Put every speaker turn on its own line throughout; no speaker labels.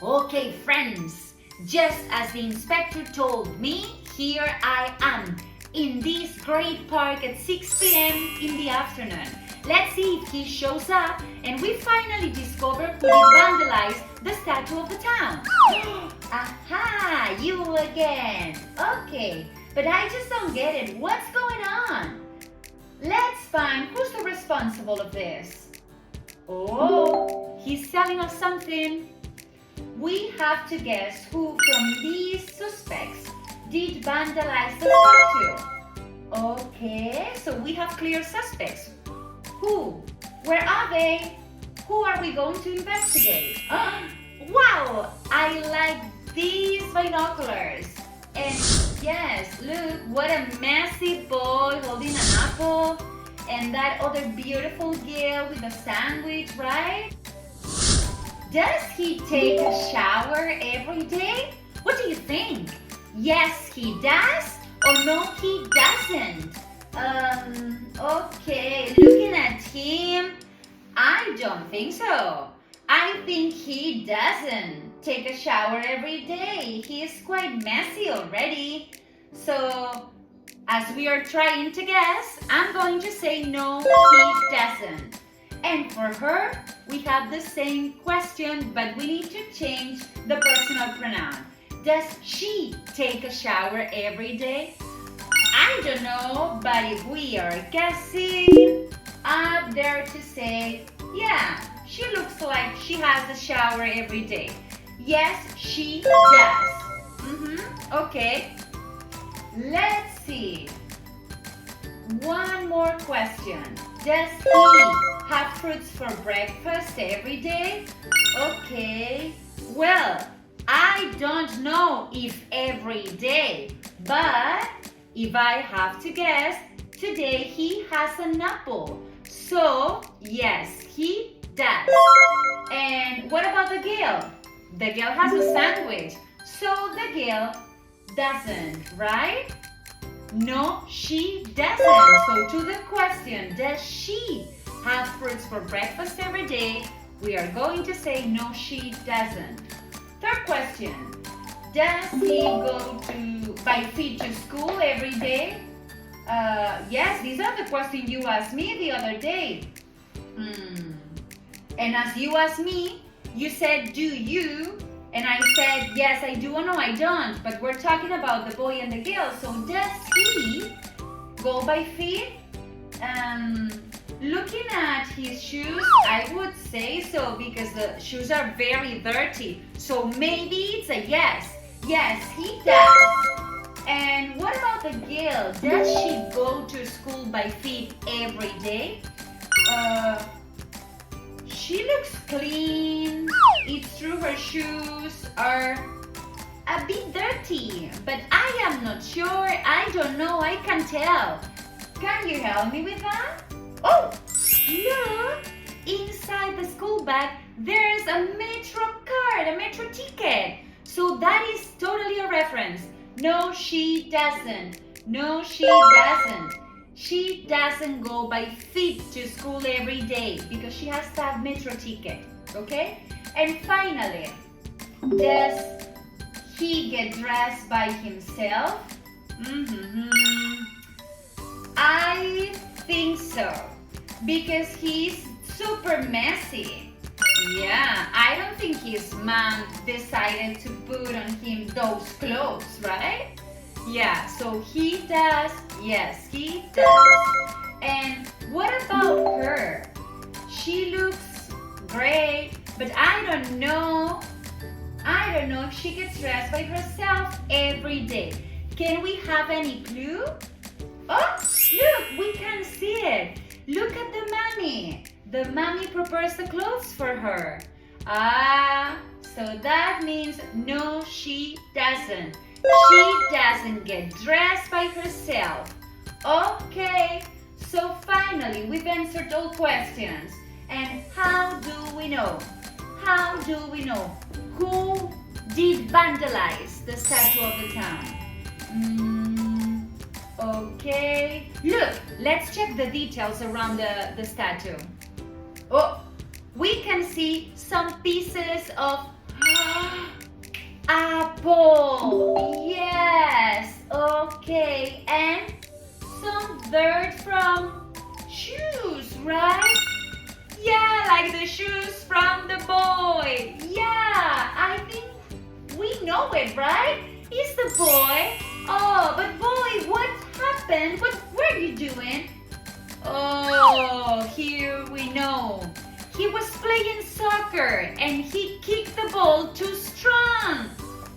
Okay, friends, just as the inspector told me, here I am in this great park at 6 p.m. in the afternoon. Let's see if he shows up and we finally discover who did vandalize the statue of the town. Aha, you again. Okay, but I just don't get it. What's going on? Let's find who's the responsible of this. Oh, he's telling us something. We have to guess who from these suspects did vandalize the statue. Okay, so we have clear suspects. Who? Where are they? Who are we going to investigate? Wow, I like these binoculars. And yes, look, what a messy boy holding an apple. And that other beautiful girl with a sandwich, right? Does he take a shower every day? What do you think? Yes, he does, or no, he doesn't? Okay, looking at him, I don't think so. I think he doesn't take a shower every day. He is quite messy already. So, as we are trying to guess, I'm going to say no, he doesn't. And for her, we have the same question, but we need to change the personal pronoun. Does she take a shower every day? I don't know, but if we are guessing, I dare to say, yeah, she looks like she has a shower every day. Yes, she does. Okay. Let's see. One more question. Does he have fruits for breakfast every day? Okay. Well, I don't know if every day, but if I have to guess, today he has an apple. So, yes, he does. And what about the girl? The girl has a sandwich. So the girl doesn't, right? No, she doesn't. So to the question, does she have fruits for breakfast every day? We are going to say no, she doesn't. Third question, does he go by feet to school every day? Yes, these are the questions you asked me the other day. And as you asked me, you said, do you? And I said, yes, I do or no, I don't. But we're talking about the boy and the girl. So does he go by feet? Looking at his shoes, I would say so because the shoes are very dirty. So maybe it's a yes. Yes, he does. And what about the girl? Does she go to school by feet every day? She looks clean. It's true her shoes are a bit dirty, but I am not sure. I don't know. I can tell. Can you help me with that? Oh, look! Inside the school bag, there's a metro card, a metro ticket. So that is totally a reference. No, she doesn't. No, she doesn't. She doesn't go by feet to school every day because she has that metro ticket, okay? And finally, does he get dressed by himself? I think so because he's super messy. Yeah, I don't think his mom decided to put on him those clothes, right? Yeah, so he does. Yes, he does. And what about her? She looks great, but I don't know if she gets dressed by herself every day. Can we have any clue? Oh, look, we can see it. Look at the mommy. The mommy prepares the clothes for her. So that means no, she doesn't. She doesn't get dressed by herself. Okay, so finally we've answered all questions. And how do we know? How do we know who did vandalize the statue of the town? Okay, look, let's check the details around the statue. Oh, we can see some pieces of Apple. Yes. Okay. And some dirt from shoes, right? Yeah, like the shoes from the boy. Yeah, I think we know it, right? It's the boy. Oh, but boy, what happened? What were you doing? Oh, here we know. He was playing soccer and he kicked the ball too strong.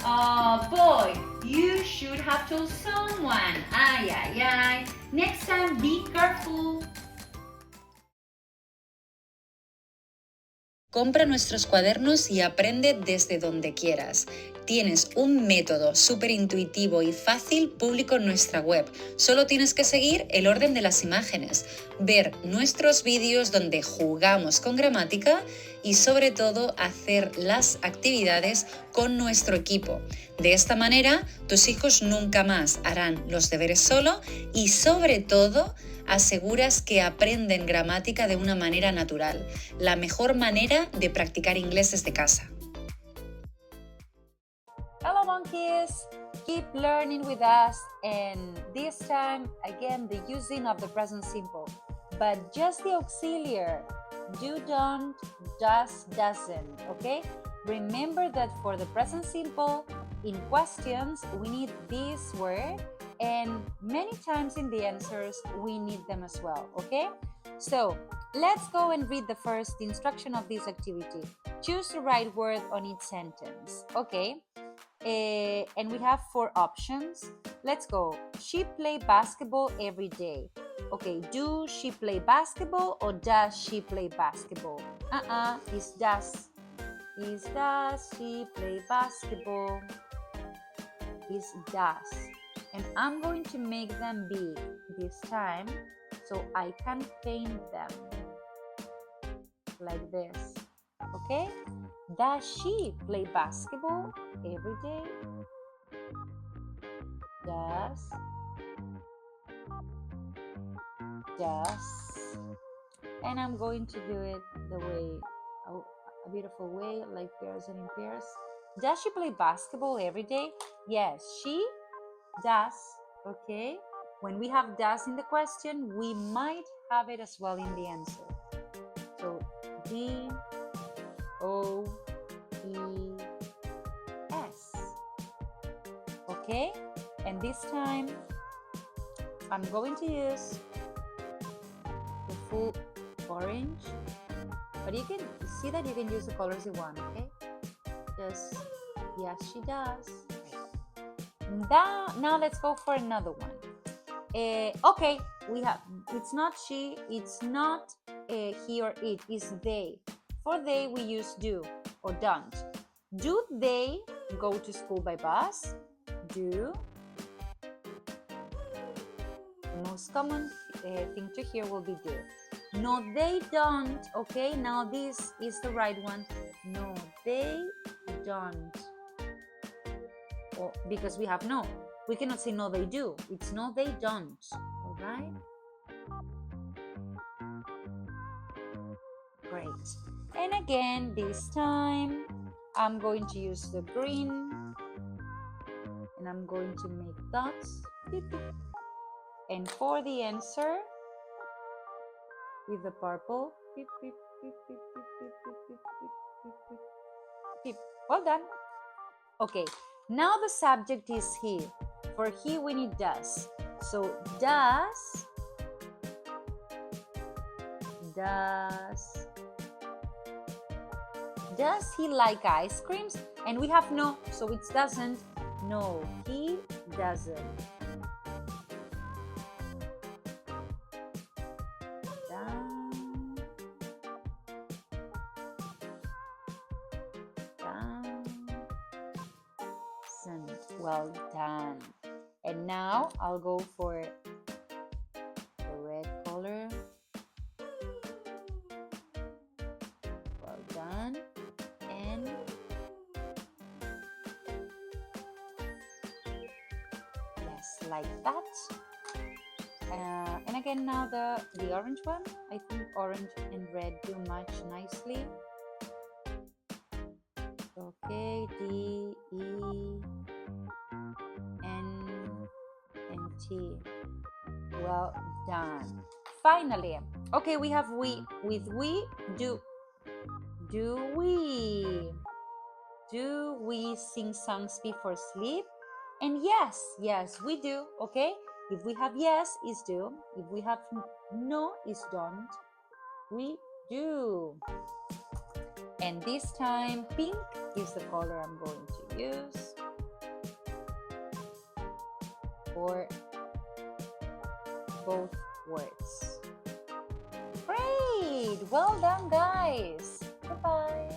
Oh boy, you should have told someone. Ay, ay, ay. Next time, be careful.
Compra nuestros cuadernos y aprende desde donde quieras. Tienes un método súper intuitivo y fácil público en nuestra web. Solo tienes que seguir el orden de las imágenes, ver nuestros vídeos donde jugamos con gramática y sobre todo hacer las actividades con nuestro equipo. De esta manera, tus hijos nunca más harán los deberes solo y sobre todo aseguras que aprenden gramática de una manera natural, la mejor manera de practicar inglés desde casa.
Hello monkeys! Keep learning with us, and this time again the using of the present simple, but just the auxiliar. Do, don't, does, doesn't, okay? Remember that for the present simple, in questions we need this word, and many times in the answers we need them as well, okay? So let's go and read the first instruction of this activity. Choose the right word on each sentence, okay? And we have 4 options. Let's go. She play basketball every day. Okay, do she play basketball or does she play basketball? Is does. Is does she play basketball? Is does. And I'm going to make them big this time so I can paint them like this. Okay? Does she play basketball every day? Does. And I'm going to do it the way, a beautiful way, like pairs and in pairs. Does she play basketball every day? Yes, she does. Okay? When we have does in the question, we might have it as well in the answer. So, D-O-E-S. Okay? And this time, I'm going to use the full orange, but you can see that you can use the colors you want, okay? Just, yes, she does. Now let's go for another one. Okay, we have, it's not she, it's not he or it, it's they. For they, we use do or don't. Do they go to school by bus? Do. The most common thing to hear will be do. No, they don't. Okay, now this is the right one. No, they don't. Or, because we have no. We cannot say no, they do. It's no, they don't. All right? Great. And again, this time, I'm going to use the green. And I'm going to make dots. Beep, beep. And for the answer, with the purple, beep, beep, beep, beep, beep, beep, beep, beep, beep, beep, beep. Well done. Okay, now the subject is he. For he, we need does. So does he like ice creams? And we have no, so it doesn't. No, he doesn't. Well done. And now I'll go for the red color. Well done. And yes, like that. And again, now the orange one. I think orange and red do match nicely. Okay, D, E, N, and T. Well done. Finally, okay, we have we. With we, do we? Do we sing songs before sleep? And yes, we do, okay? If we have yes, is do. If we have no, is don't. We do. And this time, pink is the color I'm going to use for both words. Great! Well done, guys. Bye-bye.